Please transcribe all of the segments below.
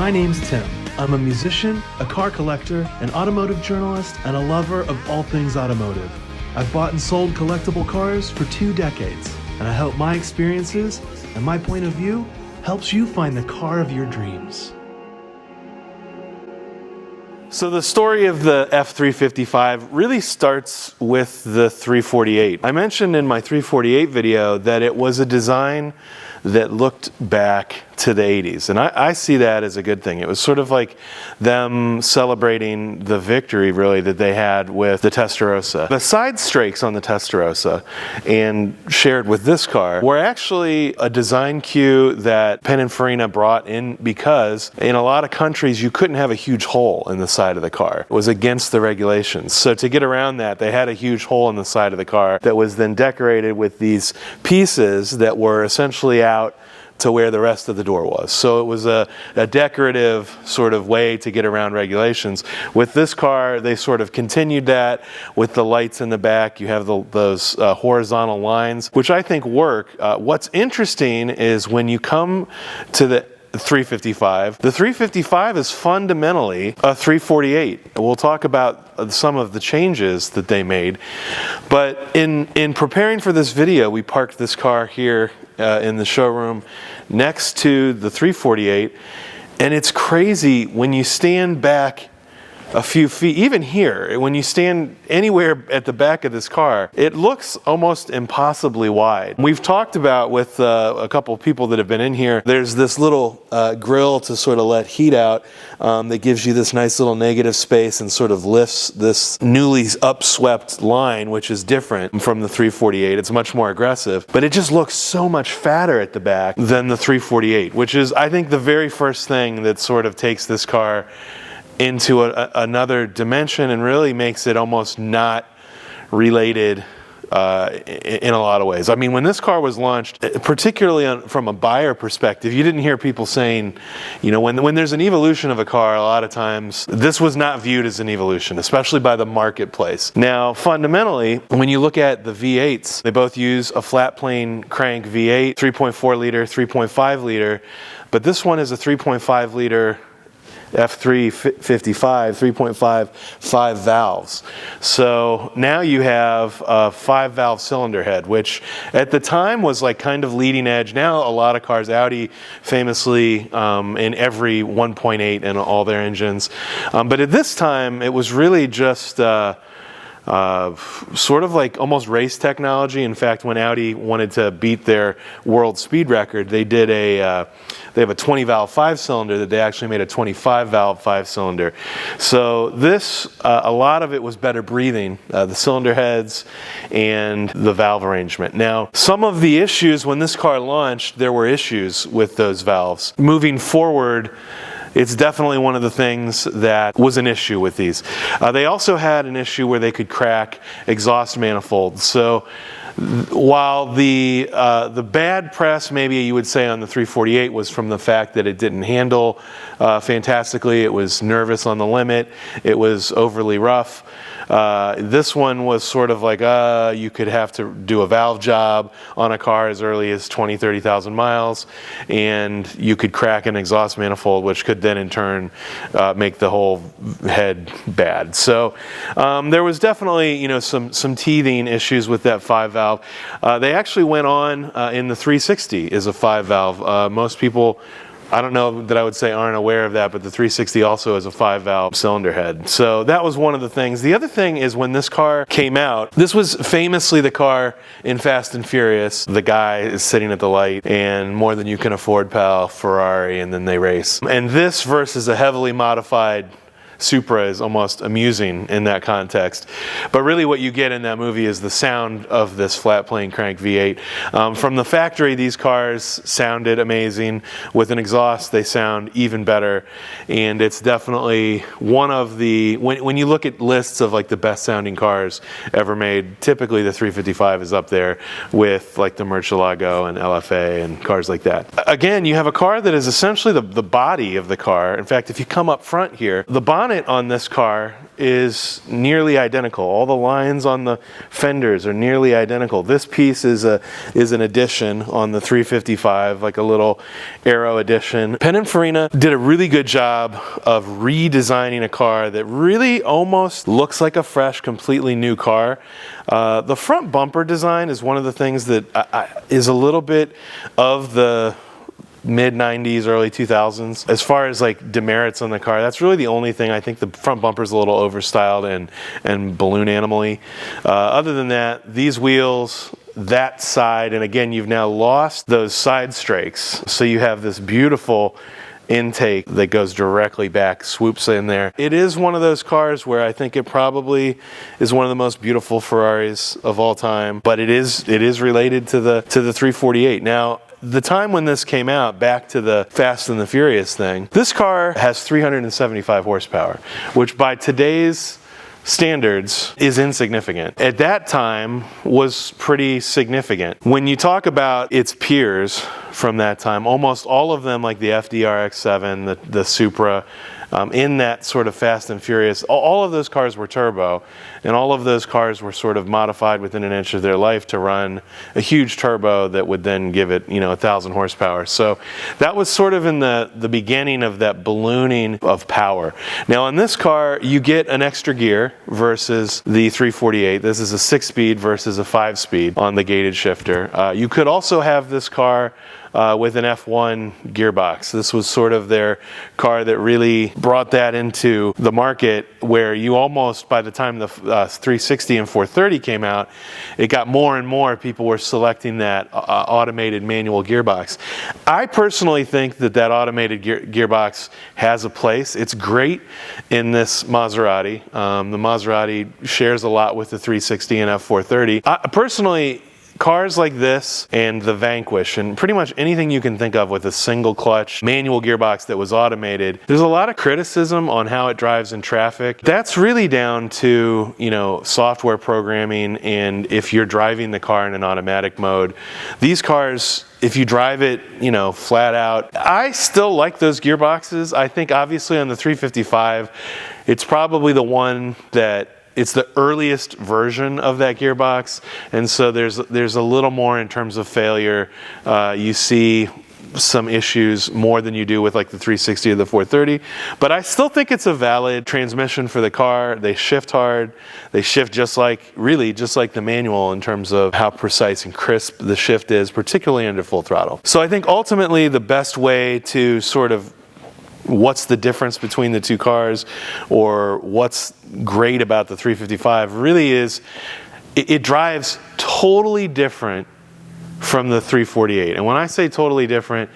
My name's Tim. I'm a musician, a car collector, an automotive journalist, and a lover of all things automotive. I've bought and sold collectible cars for 2 decades, and I hope my experiences and my point of view helps you find the car of your dreams. So the story of the F355 really starts with the 348. I mentioned in my 348 video that it was a design that looked back to the 80s. And I see that as a good thing. It was sort of like them celebrating the victory, really, that they had with the Testarossa. The side strakes on the Testarossa, and shared with this car, were actually a design cue that Pininfarina brought in because in a lot of countries you couldn't have a huge hole in the side of the car. It was against the regulations. So to get around that, they had a huge hole in the side of the car that was then decorated with these pieces that were essentially out to where the rest of the door was. So it was a decorative sort of way to get around regulations. With this car, they sort of continued that with the lights in the back. You have those horizontal lines, which I think work. What's interesting is when you come to the 355, the 355 is fundamentally a 348. We'll talk about some of the changes that they made. But in preparing for this video, we parked this car here in the showroom next to the 348, and it's crazy when you stand back a few feet, even here, when you stand anywhere at the back of this car, it looks almost impossibly wide. We've talked about with a couple of people that have been in here, there's this little grill to sort of let heat out that gives you this nice little negative space and sort of lifts this newly upswept line, which is different from the 348. It's much more aggressive, but it just looks so much fatter at the back than the 348, which is, I think, the very first thing that sort of takes this car into another dimension and really makes it almost not related in a lot of ways. I mean, when this car was launched, particularly from a buyer perspective, you didn't hear people saying, you know, when there's an evolution of a car, a lot of times this was not viewed as an evolution, especially by the marketplace. Now, fundamentally, when you look at the V8s, they both use a flat plane crank V8, 3.4 liter, 3.5 liter, but this one is a 3.5 liter F355, 3.5, 5 valves. So now you have a 5 valve cylinder head, which at the time was like kind of leading edge. Now a lot of cars, Audi famously in every 1.8 in all their engines. But at this time it was really just sort of like almost race technology. In fact, when Audi wanted to beat their world speed record, they did they have a 20 valve 5-cylinder that they actually made a 25 valve 5-cylinder. So this, a lot of it was better breathing, the cylinder heads and the valve arrangement. Now, some of the issues when this car launched, there were issues with those valves. Moving forward, it's definitely one of the things that was an issue with these. They also had an issue where they could crack exhaust manifolds. So while the bad press, maybe you would say, on the 348 was from the fact that it didn't handle fantastically, it was nervous on the limit, it was overly rough. This one was sort of like, you could have to do a valve job on a car as early as 20, 30,000 miles, and you could crack an exhaust manifold, which could then in turn make the whole head bad. So there was definitely, you know, some teething issues with that 5 valve. They actually went on in the 360 is a 5 valve. Most people, I don't know that I would say aren't aware of that, but the 360 also is a 5 valve cylinder head. So that was one of the things. The other thing is when this car came out, this was famously the car in Fast and Furious. The guy is sitting at the light and more than you can afford, pal, Ferrari, and then they race. And this versus a heavily modified Supra is almost amusing in that context. But really what you get in that movie is the sound of this flat plane crank V8. From the factory, these cars sounded amazing. With an exhaust, they sound even better. And it's definitely one of the, when you look at lists of like the best sounding cars ever made, typically the 355 is up there with like the Murcielago and LFA and cars like that. Again, you have a car that is essentially the body of the car. In fact, if you come up front here, the body bonnet on this car is nearly identical. All the lines on the fenders are nearly identical. This piece is an addition on the 355, like a little aero addition. Pininfarina did a really good job of redesigning a car that really almost looks like a fresh, completely new car. The front bumper design is one of the things that is a little bit of the mid-90s, early 2000s. As far as like demerits on the car, that's really the only thing. I think the front bumper's a little overstyled and balloon animal-y. Other than that, these wheels, that side, and again, you've now lost those side strakes. So you have this beautiful intake that goes directly back, swoops in there. It is one of those cars where I think it probably is one of the most beautiful Ferraris of all time, but it is related to the 348. Now, the time when this came out, back to the Fast and the Furious thing, this car has 375 horsepower, which by today's standards is insignificant. At that time was pretty significant. When you talk about its peers from that time, almost all of them, like the FDRX7, the Supra, in that sort of Fast and Furious, all of those cars were turbo, and all of those cars were sort of modified within an inch of their life to run a huge turbo that would then give it, 1,000 horsepower. So that was sort of in the beginning of that ballooning of power. Now on this car, you get an extra gear versus the 348. This is a 6-speed versus a 5-speed on the gated shifter. You could also have this car with an F1 gearbox. This was sort of their car that really brought that into the market, where you almost, by the time the 360 and 430 came out, it got more and more people were selecting that automated manual gearbox. I personally think that automated gearbox has a place. It's great in this Maserati. The Maserati shares a lot with the 360 and F430. Personally, cars like this and the Vanquish and pretty much anything you can think of with a single clutch manual gearbox that was automated, there's a lot of criticism on how it drives in traffic. That's really down to, software programming, and if you're driving the car in an automatic mode. These cars, if you drive it, flat out, I still like those gearboxes. I think obviously on the 355, it's probably the one that it's the earliest version of that gearbox, and so there's a little more in terms of failure. You see some issues more than you do with like the 360 or the 430, but I still think it's a valid transmission for the car. They shift hard. They shift just like the manual in terms of how precise and crisp the shift is, particularly under full throttle. So I think ultimately the best way to sort of what's the difference between the two cars, or what's great about the 355, really is it drives totally different from the 348. And when I say totally different,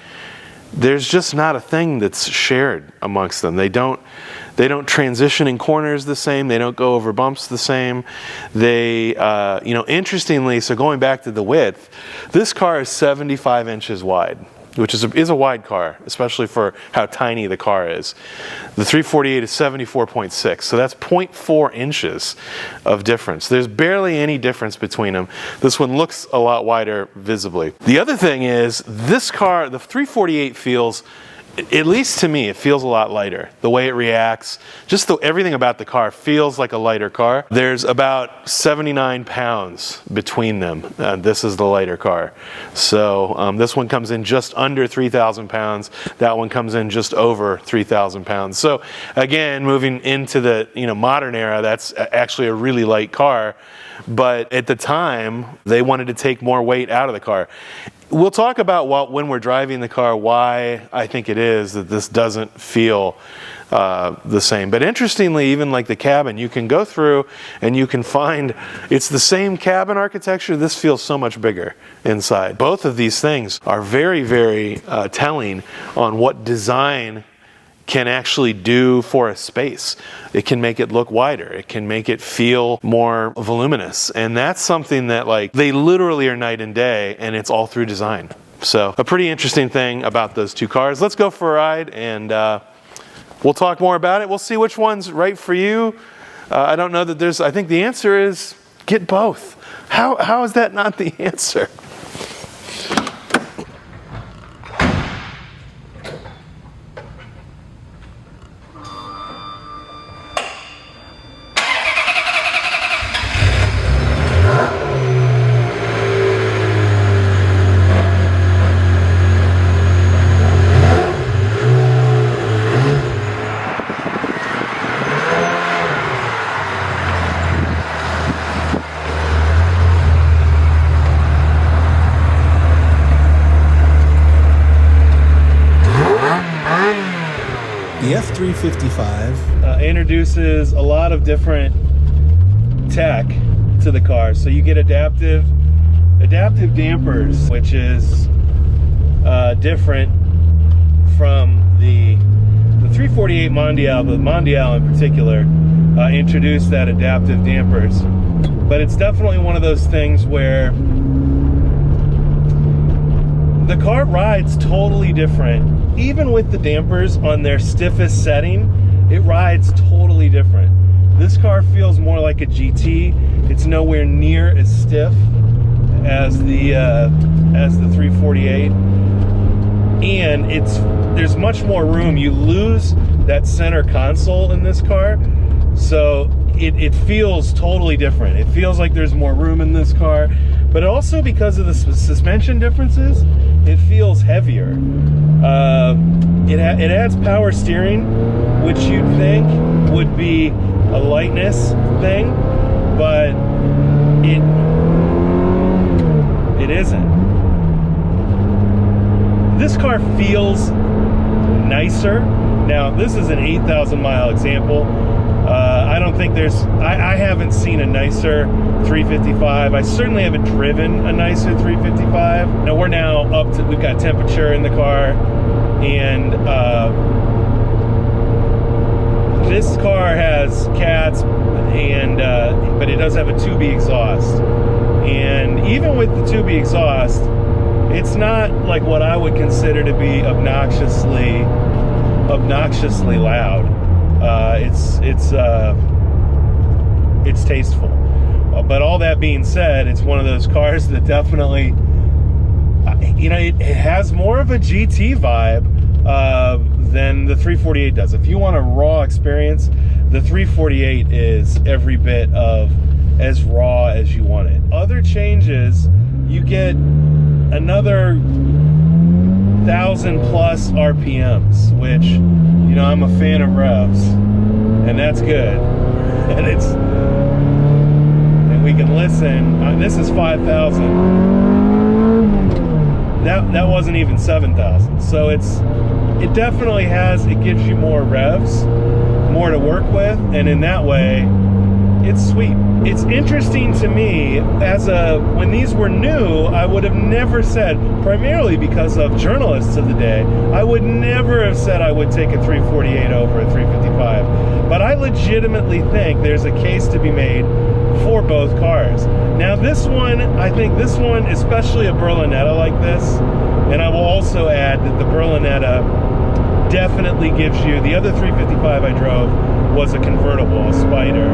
there's just not a thing that's shared amongst them. They don't transition in corners the same. They don't go over bumps the same. They, interestingly, so going back to the width, this car is 75 inches wide, which is a wide car, especially for how tiny the car is. The 348 is 74.6, so that's 0.4 inches of difference. There's barely any difference between them. This one looks a lot wider visibly. The other thing is, this car, the 348 feels, at least to me, it feels a lot lighter. The way it reacts, everything about the car feels like a lighter car. There's about 79 pounds between them. This is the lighter car. So this one comes in just under 3,000 pounds. That one comes in just over 3,000 pounds. So again, moving into the modern era, that's actually a really light car. But at the time, they wanted to take more weight out of the car. We'll talk about when we're driving the car why I think it is that this doesn't feel the same. But interestingly, even like the cabin, you can go through and you can find it's the same cabin architecture. This feels so much bigger inside. Both of these things are very, very telling on what design can actually do for a space. It can make it look wider. It can make it feel more voluminous. And that's something that they literally are night and day, and it's all through design. So a pretty interesting thing about those two cars. Let's go for a ride, and we'll talk more about it. We'll see which one's right for you. I don't know that I think the answer is get both. How is that not the answer? The F355 introduces a lot of different tech to the car. So you get adaptive dampers, which is different from the 348 Mondial. The Mondial in particular introduced that adaptive dampers, but it's definitely one of those things where the car rides totally different. Even with the dampers on their stiffest setting, it rides totally different. This car feels more like a GT. It's nowhere near as stiff as the 348, and there's much more room. You lose that center console in this car, so it feels totally different. It feels like there's more room in this car, but also because of the suspension differences, it feels heavier. It adds power steering, which you'd think would be a lightness thing, but it isn't. This car feels nicer. Now, this is an 8,000 mile example. I don't think I haven't seen a nicer 355. I certainly haven't driven a nicer 355. Now we've got temperature in the car, and this car has cats, but it does have a 2B exhaust. And even with the 2B exhaust, it's not like what I would consider to be obnoxiously loud. It's tasteful. But all that being said, it's one of those cars that definitely, it has more of a GT vibe than the 348 does. If you want a raw experience, the 348 is every bit of as raw as you want it. Other changes, you get another 1,000 plus RPMs, which, I'm a fan of revs, and that's good. And we can listen. This is 5,000. That wasn't even 7,000. So it definitely gives you more revs, more to work with, and in that way, it's sweet. It's interesting to me, when these were new, I would have never said, primarily because of journalists of the day, I would never have said I would take a 348 over a 355. But I legitimately think there's a case to be made for both cars. Now I think this one, especially a Berlinetta like this, and I will also add that the Berlinetta definitely gives you, the other 355 I drove was a convertible, a Spider.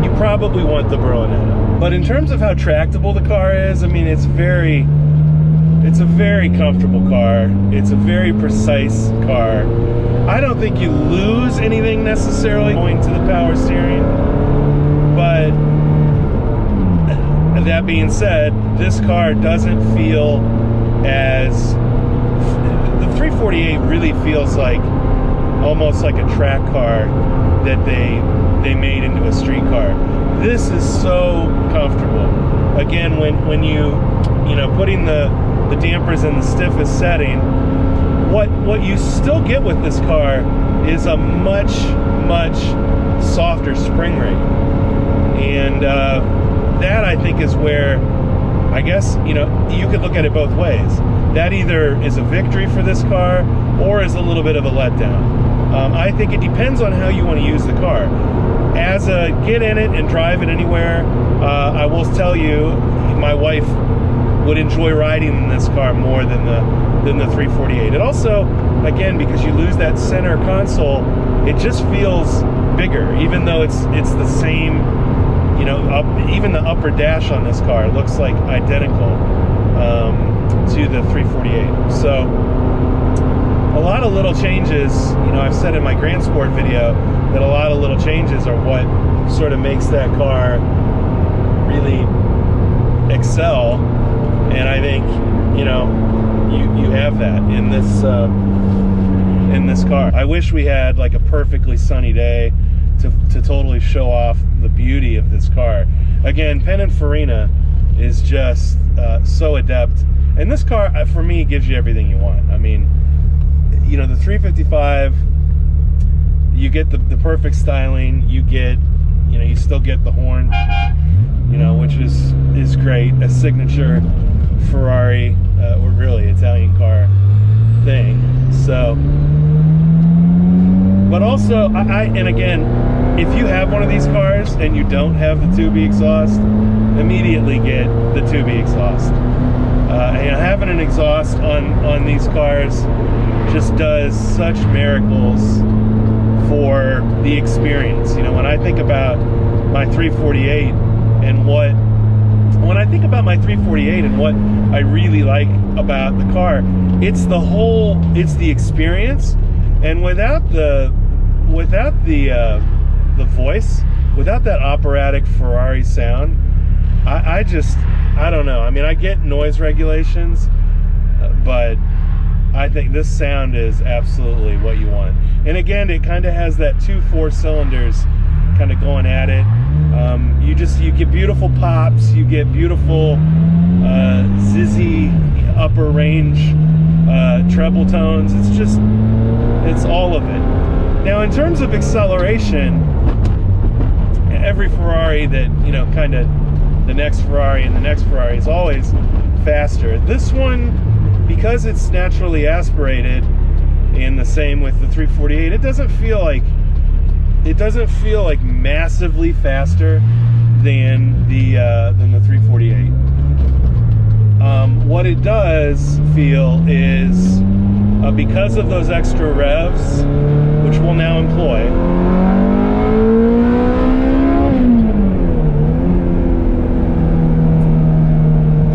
You probably want the Berlinetta. But in terms of how tractable the car is, it's a very comfortable car. It's a very precise car. I don't think you lose anything necessarily going to the power steering, but that being said, this car doesn't feel as, the 348 really feels like almost like a track car that they made into a street car. This is so comfortable. Again, when you putting the dampers in the stiffest setting, what you still get with this car is a much softer spring rate, and that I think is where, I guess, you could look at it both ways. That either is a victory for this car or is a little bit of a letdown. I think it depends on how you want to use the car. As a get in it and drive it anywhere, I will tell you, my wife would enjoy riding in this car more than the 348. It also, again, because you lose that center console, it just feels bigger, even though it's the same. Even the upper dash on this car looks like identical to the 348. So a lot of little changes. I've said in my Grand Sport video that a lot of little changes are what sort of makes that car really excel, and I think you have that in this car. I wish we had like a perfectly sunny day to totally show off the beauty of this car. Again, Pininfarina is just so adept, and this car for me gives you everything you want. The 355 you get the perfect styling. You get, you still get the horn, which is great. A signature Ferrari, or really Italian car thing. So, but also, and again, if you have one of these cars and you don't have the 2B exhaust, immediately get the 2B exhaust. Having an exhaust on these cars just does such miracles for the experience. When I think about my 348 and what I really like about the car, it's the experience. And without the voice, without that operatic Ferrari sound, I don't know. I mean, I get noise regulations, but I think this sound is absolutely what you want. And again, it kind of has that 2-4 cylinders kind of going at it. You get beautiful pops, you get beautiful zizzy upper range treble tones. It's all of it. Now, in terms of acceleration, every Ferrari that, kind of the next Ferrari and the next Ferrari is always faster. This one, because it's naturally aspirated, and the same with the 348, it doesn't feel like massively faster than the 348. What it does feel is, because of those extra revs, which we'll now employ,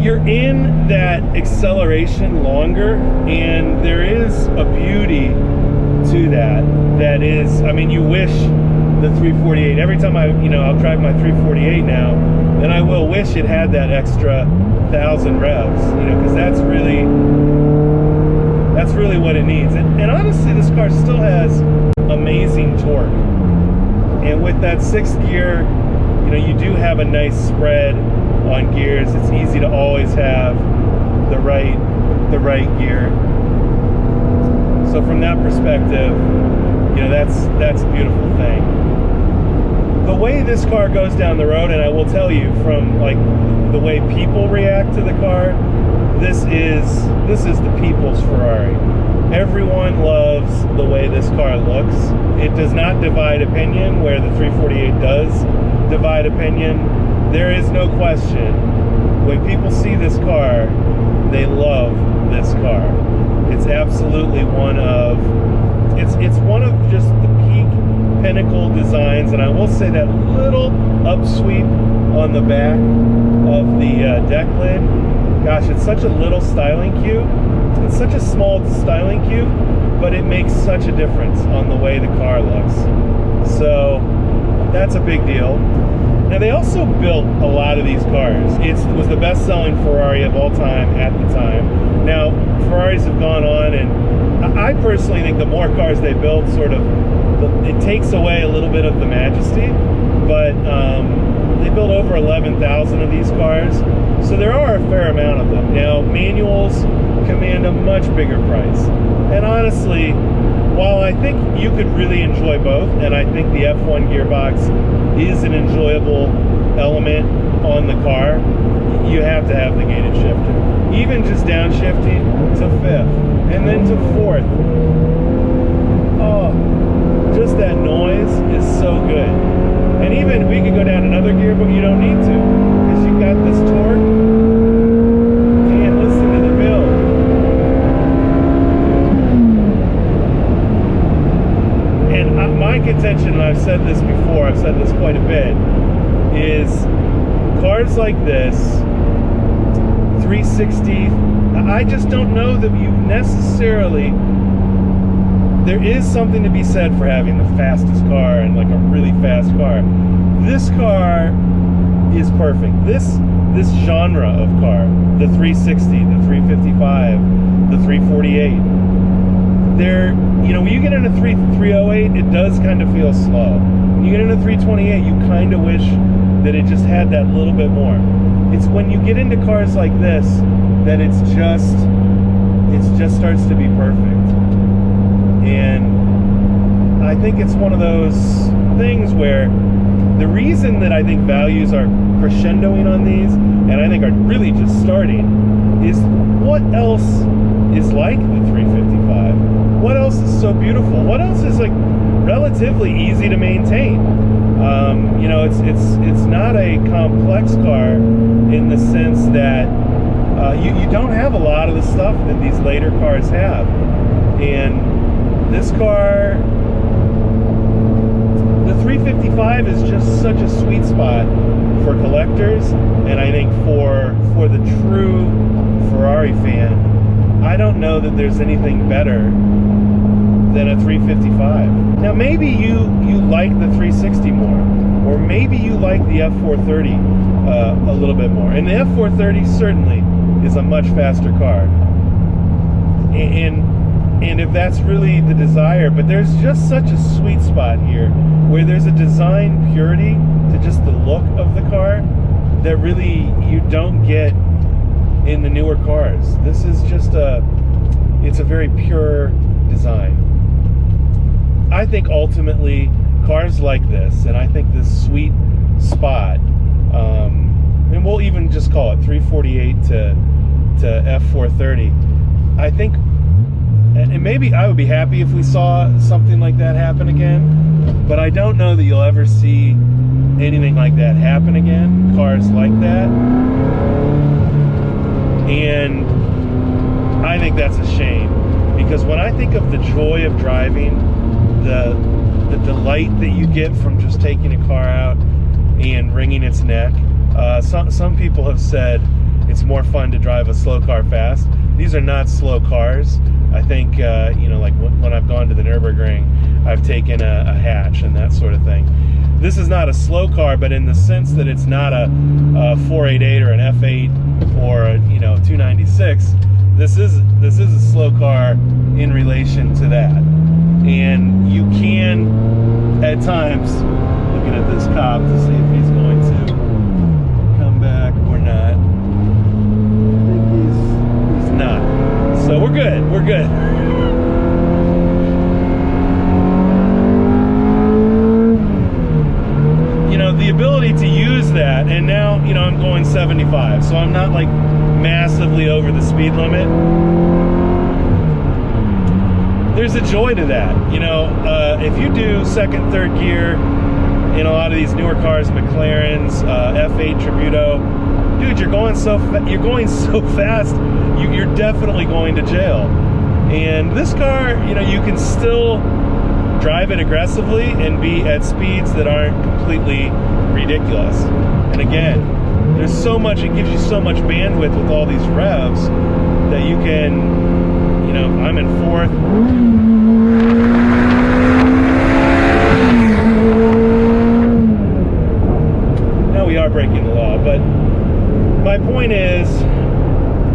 you're in that acceleration longer, and there is a beauty to that is, you wish the 348, every time I'll drive my 348 now, then I will wish it had that extra 1,000 revs, because that's really what it needs. And honestly, this car still has amazing torque. And with that 6th gear, you do have a nice spread on gears. It's easy to always have the right gear. So from that perspective, that's a beautiful thing. The way this car goes down the road, and I will tell you from the way people react to the car, this is the people's Ferrari. Everyone loves the way this car looks. It does not divide opinion where the 348 does divide opinion. There is no question. When people see this car, they love this car. It's absolutely one of just the peak pinnacle designs. And I will say that little upsweep on the back of the deck lid, gosh, it's such a little styling cue. It's such a small styling cue, but it makes such a difference on the way the car looks. So that's a big deal. Now, they also built a lot of these cars. It was the best-selling Ferrari of all time at the time. Now, Ferraris have gone on, and I personally think the more cars they build, it takes away a little bit of the majesty, but they built over 11,000 of these cars, so there are a fair amount of them. Now, manuals command a much bigger price, and honestly, while I think you could really enjoy both, and I think the F1 gearbox is an enjoyable element on the car, you have to have the gated shifter. Even just downshifting to 5th and then to 4th. Oh, just that noise is so good. And even we could go down another gear, but you don't need to, because you've got this torque. And listen to the build. And my contention, and I've said this before, I've said this quite a bit, is cars like this, 360, I just don't know that you necessarily, there is something to be said for having the fastest car and a really fast car. This car is perfect. This genre of car, the 360, the 355, the 348, when you get into 308, it does kind of feel slow. When you get into 328, you kind of wish that it just had that little bit more. It's when you get into cars like this that it just starts to be perfect. And I think it's one of those things where the reason that I think values are crescendoing on these, and I think are really just starting, is what else is like the 355? What else is so beautiful? What else is like relatively easy to maintain? You know, it's not a complex car in the sense that you don't have a lot of the stuff that these later cars have. And this car, the 355 is just such a sweet spot for collectors, and I think for the true Ferrari fan, I don't know that there's anything better than a 355. Now maybe you like the 360 more, or maybe you like the F430 a little bit more, and the F430 certainly is a much faster car, and if that's really the desire, but there's just such a sweet spot here where there's a design purity to just the look of the car that really you don't get in the newer cars. This is just it's a very pure design. I think ultimately cars like this, and I think this sweet spot, and we'll even just call it 348 to F430, I think, and maybe I would be happy if we saw something like that happen again, but I don't know that you'll ever see anything like that happen again, cars like that. And I think that's a shame, because when I think of the joy of driving, the delight that you get from just taking a car out and wringing its neck, some people have said it's more fun to drive a slow car fast. These are not slow cars. I think, you know, like when I've gone to the Nürburgring, I've taken a hatch and that sort of thing. This is not a slow car, but in the sense that it's not a 488 or an F8 or a, you know, 296. This is a slow car in relation to that. And you can, at times, looking at this cop to see if he's going to come back or not. I think he's not. So we're good. We're good. You know, the ability to use that, and now, you know, I'm going 75, so I'm not like massively over the speed limit. There's a joy to that. You know, if you do second, third gear in a lot of these newer cars, McLarens, F8 Tributo, dude, you're going so fast, you're definitely going to jail. And this car, you know, you can still drive it aggressively and be at speeds that aren't completely ridiculous. And again, there's so much, it gives you so much bandwidth with all these revs that you can, you know, I'm in fourth. Now we are breaking the law, but my point is,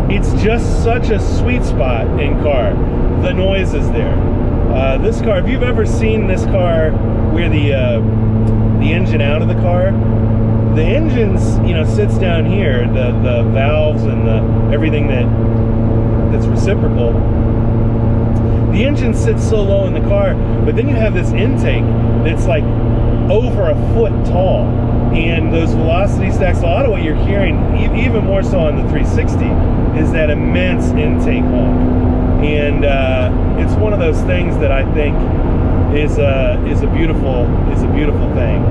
it's just such a sweet spot in car. The noise is there. This car, if you've ever seen this car where the engine out of the car, the engine's, you know, sits down here, the valves and the everything that's reciprocal. The engine sits so low in the car, but then you have this intake that's like over a foot tall, and those velocity stacks, a lot of what you're hearing, even more so on the 360, is that immense intake honk. And it's one of those things that I think is a beautiful thing.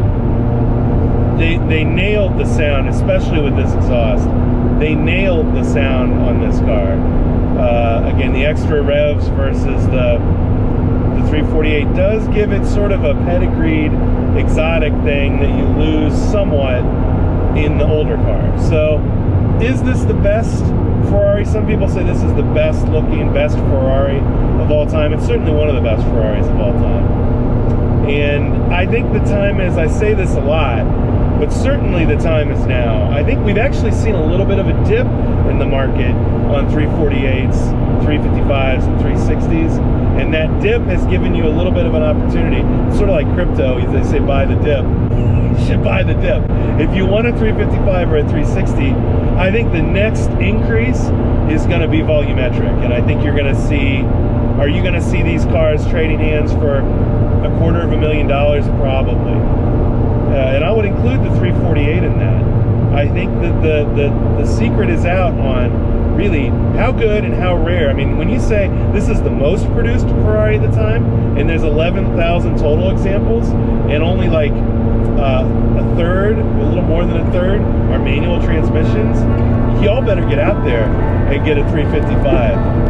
They nailed the sound, especially with this exhaust. They nailed the sound on this car. Again, the extra revs versus the 348 does give it sort of a pedigreed, exotic thing that you lose somewhat in the older car. So, is this the best Ferrari? Some people say this is the best looking, best Ferrari of all time. It's certainly one of the best Ferraris of all time. And I think the time is, I say this a lot, but certainly the time is now. I think we've actually seen a little bit of a dip in the market on 348s, 355s, and 360s, and that dip has given you a little bit of an opportunity. It's sort of like crypto. They say buy the dip. You should buy the dip. If you want a 355 or a 360, I think the next increase is going to be volumetric, and I think you're going to see, are you going to see these cars trading hands for $250,000 probably. And I would include the 348 in that. I think that the secret is out on really how good and how rare. I mean, when you say this is the most produced Ferrari at the time, and there's 11,000 total examples, and only like a third, a little more than a third, are manual transmissions, y'all better get out there and get a 355.